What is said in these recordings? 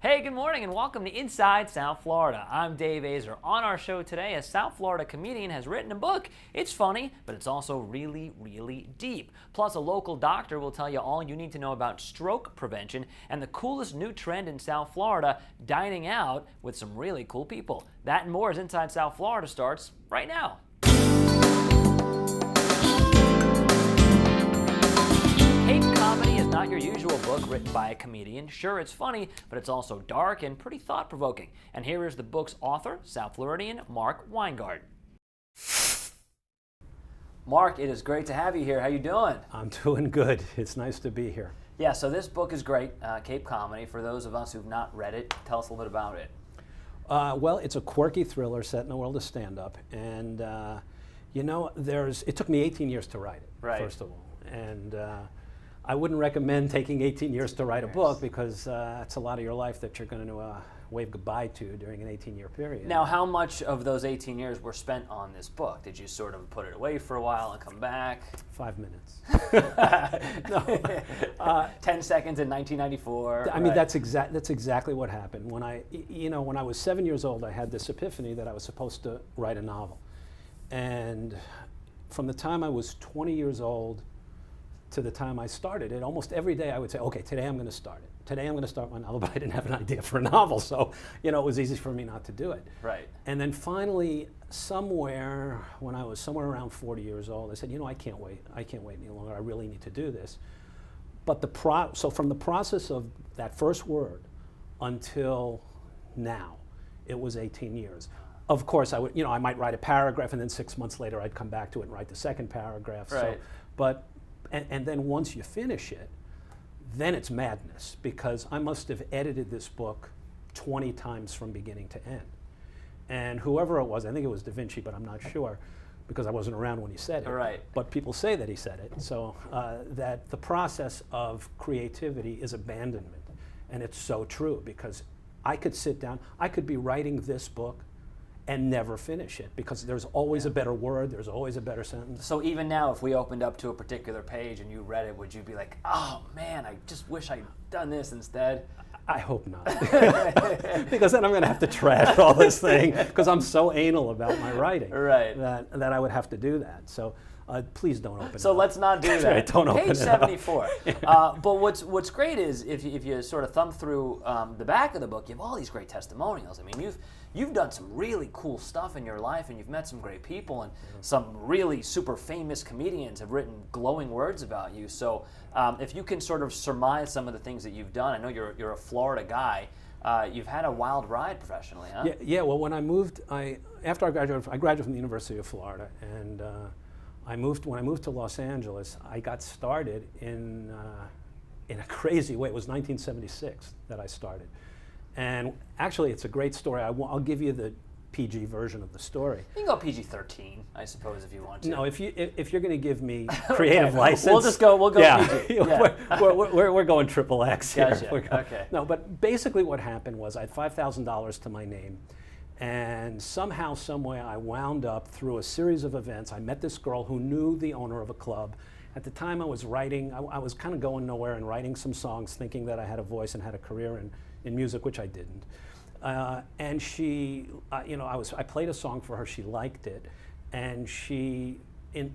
Hey, good morning and welcome to Inside South Florida. I'm Dave Azer. On our show today, a South Florida comedian has written a book. It's funny, but it's also really, really deep. Plus, a local doctor will tell you all you need to know about stroke prevention and the coolest new trend in South Florida, dining out with some really cool people. That and more as Inside South Florida starts right now. Cape Comedy is not your usual book written by a comedian. Sure, it's funny, but it's also dark and pretty thought-provoking. And here is the book's author, South Floridian Marc Weingarten. Marc, it is great to have you here. How you doing? I'm doing good. It's nice to be here. Yeah, so this book is great, Cape Comedy. For those of us who've not read it, tell us a little bit about it. Well, it's a quirky thriller set in the world of stand-up. And, it took me 18 years to write it, first of all. And I wouldn't recommend taking 18 years to write a book because it's a lot of your life that you're going to wave goodbye to during an 18-year period. Now, how much of those 18 years were spent on this book? Did you sort of put it away for a while and come back? 5 minutes. No. 10 seconds in 1994. I mean, that's exactly what happened. When I was 7 years old, I had this epiphany that I was supposed to write a novel. And from the time I was 20 years old to the time I started it, almost every day I would say, okay, today I'm going to start it. Today I'm going to start my novel, but I didn't have an idea for a novel, so it was easy for me not to do it. Right. And then finally, when I was somewhere around 40 years old, I said, I can't wait. I can't wait any longer. I really need to do this. But so from the process of that first word until now, it was 18 years. Of course, I would, I might write a paragraph, and then 6 months later, I'd come back to it and write the second paragraph. Right. And then once you finish it, then it's madness, because I must have edited this book 20 times from beginning to end. And whoever it was, I think it was Da Vinci, but I'm not sure, because I wasn't around when he said it. Right. But people say that he said it. So that the process of creativity is abandonment. And it's so true, because I could sit down, I could be writing this book and never finish it, because there's always a better word, there's always a better sentence. So even now, if we opened up to a particular page and you read it, would you be like, oh man, I just wish I'd done this instead? I hope not. Because then I'm going to have to trash all this thing, because I'm so anal about my writing. Right. That I would have to do that. So please don't open it So up. let's not do that. Right, don't open Page it up. 74. But what's great is if you sort of thumb through the back of the book, you have all these great testimonials. I mean, you've done some really cool stuff in your life, and you've met some great people, and some really super famous comedians have written glowing words about you. So if you can sort of surmise some of the things that you've done, I know you're a Florida guy. You've had a wild ride professionally, huh? Yeah. Well, when I moved, after I graduated from the University of Florida, and when I moved to Los Angeles, I got started in a crazy way. It was 1976 that I started. And actually, it's a great story. I'll give you the PG version of the story. You can go PG-13, I suppose, if you want to. No, if you're going to give me creative license, we'll go PG. Yeah. we're going triple X here. Gotcha. Okay. No, but basically what happened was I had $5,000 to my name, and somehow, someway, I wound up through a series of events. I met this girl who knew the owner of a club. At the time, I was writing. I was kind of going nowhere and writing some songs, thinking that I had a voice and had a career in music, which I didn't. And she, I played a song for her. She liked it, and she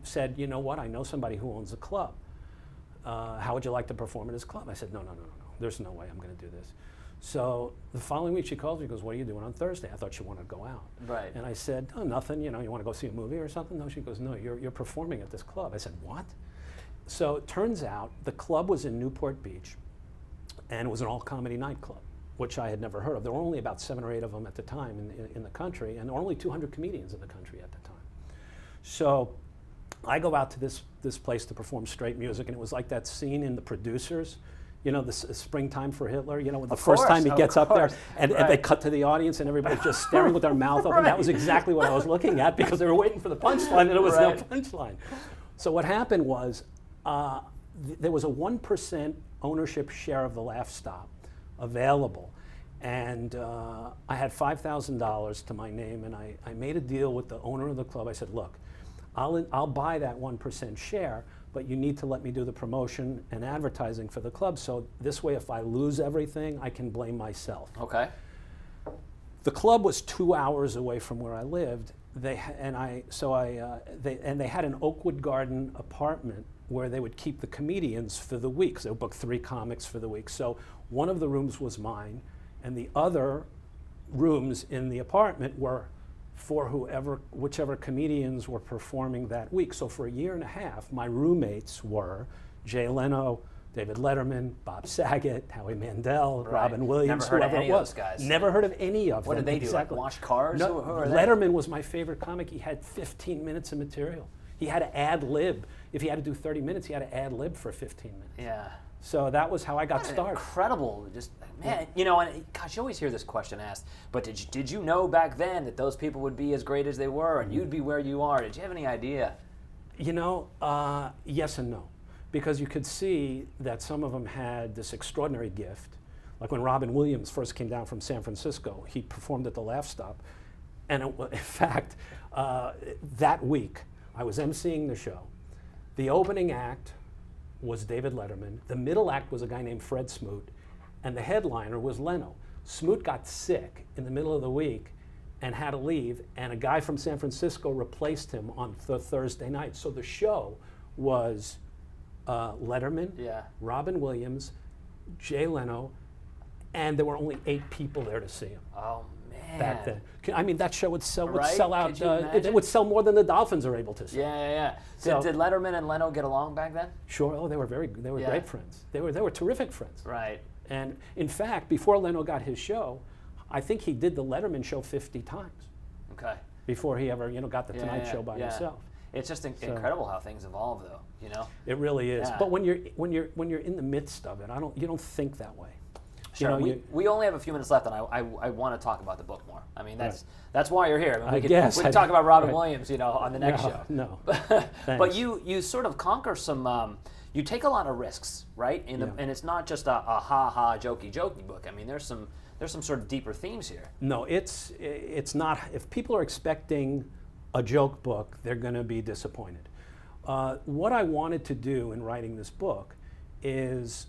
said, "You know what? I know somebody who owns a club. How would you like to perform at his club?" I said, "No. There's no way I'm going to do this." So the following week, she calls me. She goes, "What are you doing on Thursday?" I thought she wanted to go out. Right. And I said, "Oh, nothing. You want to go see a movie or something?" No. She goes, "No, you're performing at this club." I said, "What?" So it turns out the club was in Newport Beach, and it was an all-comedy nightclub, which I had never heard of. There were only about 7 or 8 of them at the time in the country, and only 200 comedians in the country at the time. So I go out to this place to perform straight music, and it was like that scene in The Producers, the Springtime for Hitler, the first time he gets up there, and they cut to the audience, and everybody's just staring with their mouth open. That was exactly what I was looking at, because they were waiting for the punchline, and there was no punchline. So what happened was, there was a 1% ownership share of the Laugh Stop available, and I had $5,000 to my name, and I made a deal with the owner of the club. I said, "Look, I'll buy that 1% share, but you need to let me do the promotion and advertising for the club. So this way, if I lose everything, I can blame myself. Okay. The club was 2 hours away from where I lived. They had an Oakwood Garden apartment where they would keep the comedians for the week. So they would book 3 comics for the week. So one of the rooms was mine, and the other rooms in the apartment were for whichever comedians were performing that week. So for a year and a half, my roommates were Jay Leno, David Letterman, Bob Saget, Howie Mandel, Right. Robin Williams, Never heard of whoever any it of was. those guys. Never heard of any of them. What did they do? Exactly. Like wash cars? No, Who are they? Letterman was my favorite comic. He had 15 minutes of material. He had to ad lib. If he had to do 30 minutes, he had to ad lib for 15 minutes. Yeah. So that was how I got started. Incredible. Just, man, you know, and gosh, you always hear this question asked, but did you know back then that those people would be as great as they were and you'd be where you are? Did you have any idea? You know, yes and no. Because you could see that some of them had this extraordinary gift. Like when Robin Williams first came down from San Francisco, he performed at the Laugh Stop. And in fact, that week, I was emceeing the show. The opening act was David Letterman. The middle act was a guy named Fred Smoot. And the headliner was Leno. Smoot got sick in the middle of the week and had to leave. And a guy from San Francisco replaced him on Thursday night. So the show was Letterman, Robin Williams, Jay Leno, and there were only 8 people there to see him. Oh, man. Back then. I mean, that show would sell Right? out. Could you imagine? It would sell more than the Dolphins are able to sell. Yeah. So- Did Letterman and Leno get along back then? Sure. Oh, they were great friends. They were terrific friends. Right. And in fact, before Leno got his show, I think he did the Letterman show 50 times Okay. before he ever got the Tonight Show by himself. It's just incredible how things evolve, though. You know. It really is. Yeah. But when you're in the midst of it, you don't think that way. Sure. You know, we only have a few minutes left, and I want to talk about the book more. I mean, that's why you're here. I mean, we could talk about Robin Williams, you know, on the next show. No. But you sort of conquer some. You take a lot of risks, right? And it's not just a ha-ha jokey book. I mean, there's some sort of deeper themes here. No, it's not. If people are expecting a joke book, they're going to be disappointed. What I wanted to do in writing this book is,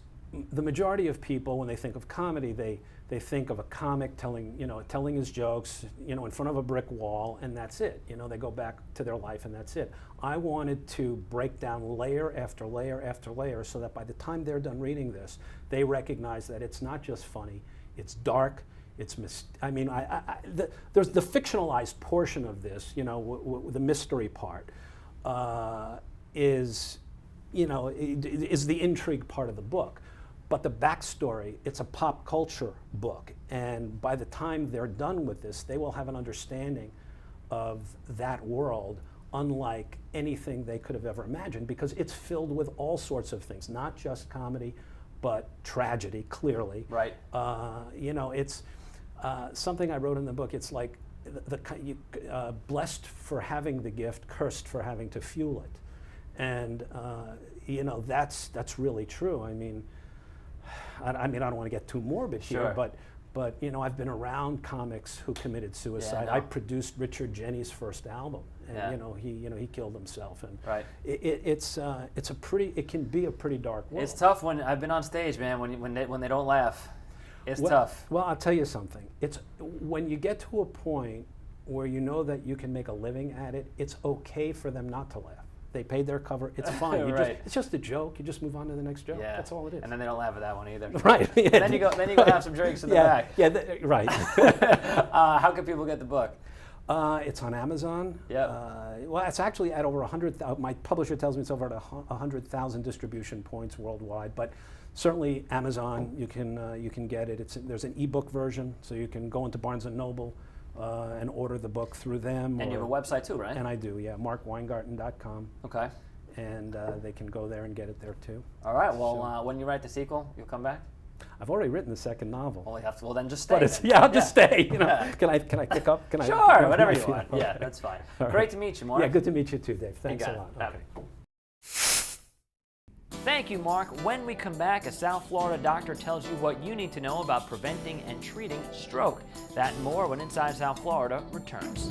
the majority of people, when they think of comedy, they think of a comic telling his jokes, in front of a brick wall, and that's it. They go back to their life and that's it. I wanted to break down layer after layer after layer so that by the time they're done reading this, they recognize that it's not just funny, it's dark, it's there's the fictionalized portion of this, the mystery part, is the intrigue part of the book. But the backstory, it's a pop culture book. And by the time they're done with this, they will have an understanding of that world unlike anything they could have ever imagined, because it's filled with all sorts of things, not just comedy, but tragedy, clearly. Right. It's something I wrote in the book. It's like blessed for having the gift, cursed for having to fuel it. And that's really true. I mean, I don't want to get too morbid here, but I've been around comics who committed suicide. I produced Richard Jeni's first album, and he killed himself. And it can be a pretty dark world. It's tough when I've been on stage, man. When they don't laugh, it's tough. Well, I'll tell you something. It's when you get to a point where you know that you can make a living at it, it's okay for them not to laugh. They paid their cover. It's fine. It's just a joke. You just move on to the next joke. Yeah. That's all it is. And then they don't laugh at that one either. Right. And then you go have some drinks in the back. Yeah. Right. How can people get the book? It's on Amazon. Yeah. Well, it's actually at over 100,000. My publisher tells me it's over at 100,000 distribution points worldwide. But certainly Amazon, you can get it. There's an ebook version, so you can go into Barnes and Noble and order the book through them. And you have a website too, right? And I do, yeah, marcweingarten.com. Okay. And they can go there and get it there too. All right. Well, when you write the sequel, you'll come back. I've already written the second novel. Well, then just stay. I'll just stay. Can I pick up? Can sure, I? Whatever you want. Okay. Yeah, that's fine. Right. Great to meet you, Mark. Yeah, good to meet you too, Dave. Thanks a lot. Okay. Thank you, Mark. When we come back, a South Florida doctor tells you what you need to know about preventing and treating stroke. That and more when Inside South Florida returns.